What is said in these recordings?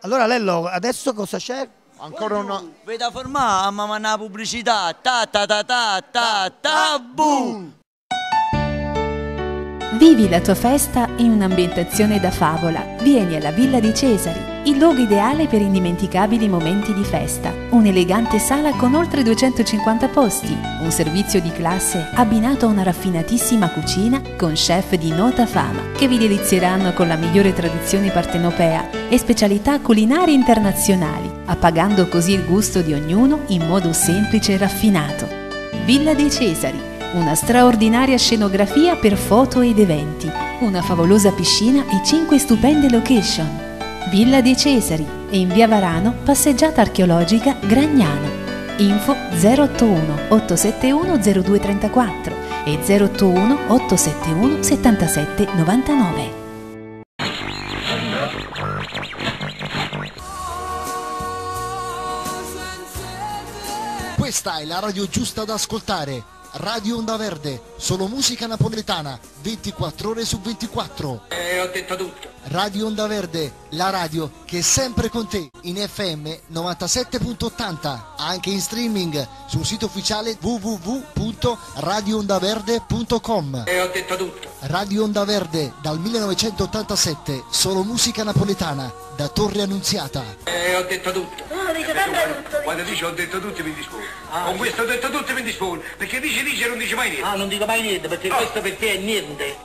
Allora Lello, adesso cosa c'è? Ancora una... Veda formare a mamma una pubblicità. Ta ta ta ta ta ta bu. Vivi la tua festa in un'ambientazione da favola. Vieni alla Villa dei Cesari, il luogo ideale per indimenticabili momenti di festa. Un'elegante sala con oltre 250 posti, un servizio di classe abbinato a una raffinatissima cucina con chef di nota fama che vi delizieranno con la migliore tradizione partenopea e specialità culinarie internazionali, appagando così il gusto di ognuno in modo semplice e raffinato. Villa dei Cesari, una straordinaria scenografia per foto ed eventi, una favolosa piscina e 5 stupende location. Villa dei Cesari e in via Varano, passeggiata archeologica Gragnano. Info 081 871 0234 e 081 871 77 99. Questa è la radio giusta da ascoltare. Radio Onda Verde, solo musica napoletana, 24 ore su 24. Ho detto tutto. Radio Onda Verde, la radio che è sempre con te, in FM 97.80, anche in streaming sul sito ufficiale www.radioondaverde.com. Ho detto tutto. Radio Onda Verde, dal 1987, solo musica napoletana, da Torre Annunziata. Ho detto tutto. Quando dice ho detto tutto mi dispone. Con questo ho detto tutto mi dispone. Perché dice e non dice mai niente. Ah, non dico mai niente, perché questo per te è niente.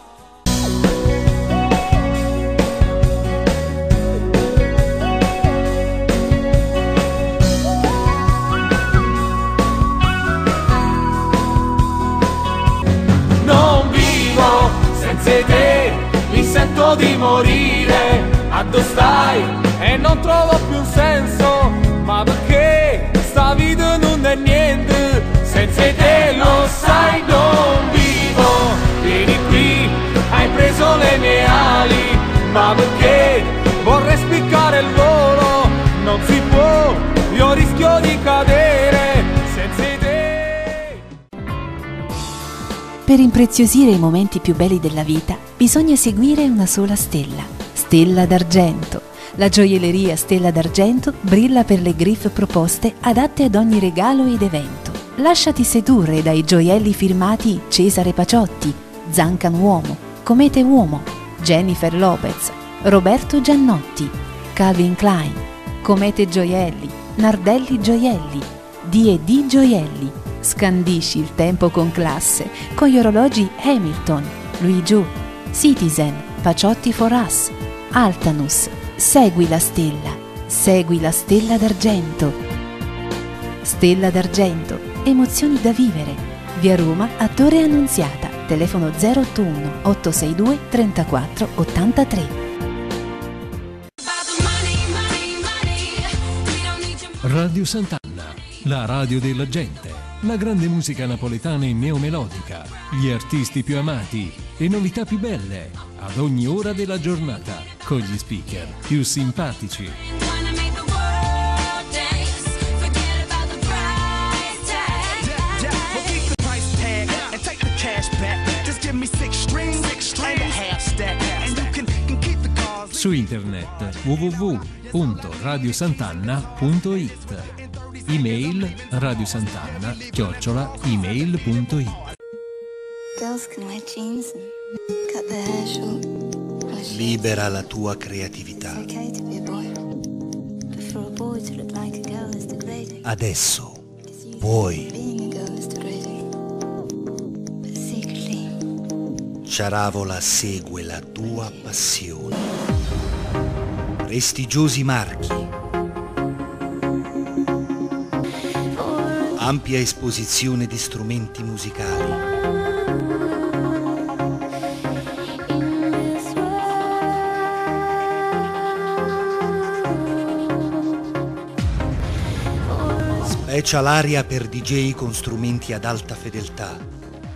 Non vivo senza te, mi sento di morire. Addo stai e non trovo più un senso, ma perché sta vita non è niente, senza te lo sai non vivo. Vieni qui, hai preso le mie ali, ma perché vorrei spiccare il volo, non si può, io rischio di cadere senza te. Per impreziosire i momenti più belli della vita bisogna seguire una sola stella, Stella d'Argento. La gioielleria Stella d'Argento brilla per le griffe proposte adatte ad ogni regalo ed evento. Lasciati sedurre dai gioielli firmati Cesare Paciotti, Zancan Uomo, Comete Uomo, Jennifer Lopez, Roberto Giannotti, Calvin Klein, Comete Gioielli, Nardelli Gioielli, D&D Gioielli. Scandisci il tempo con classe con gli orologi Hamilton, Louis Vuitton, Citizen, Paciotti for Us, Altanus. Segui la Stella d'Argento. Stella d'Argento, emozioni da vivere. Via Roma a Torre Annunziata, telefono 081 862 34 83. Radio Sant'Anna, la radio della gente, la grande musica napoletana e neomelodica, gli artisti più amati e novità più belle, ad ogni ora della giornata, con gli speaker più simpatici. Su internet www.radiosantanna.it. Email radiosantanna@email.it. Libera la tua creatività. Adesso puoi. Ciaravola segue la tua passione. Prestigiosi marchi. Ampia esposizione di strumenti musicali. Special area per DJ con strumenti ad alta fedeltà.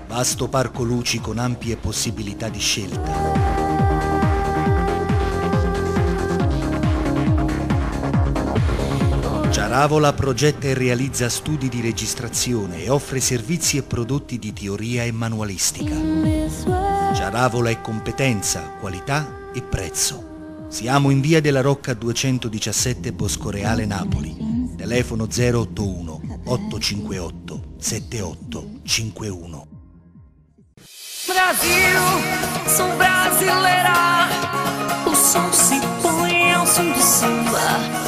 Vasto parco luci con ampie possibilità di scelta. Ciaravola progetta e realizza studi di registrazione e offre servizi e prodotti di teoria e manualistica. Ciaravola è competenza, qualità e prezzo. Siamo in via della Rocca 217 Boscoreale Napoli. Telefono 081 858 7851. Brasil, sou brasileira. O som se põe ao som do samba.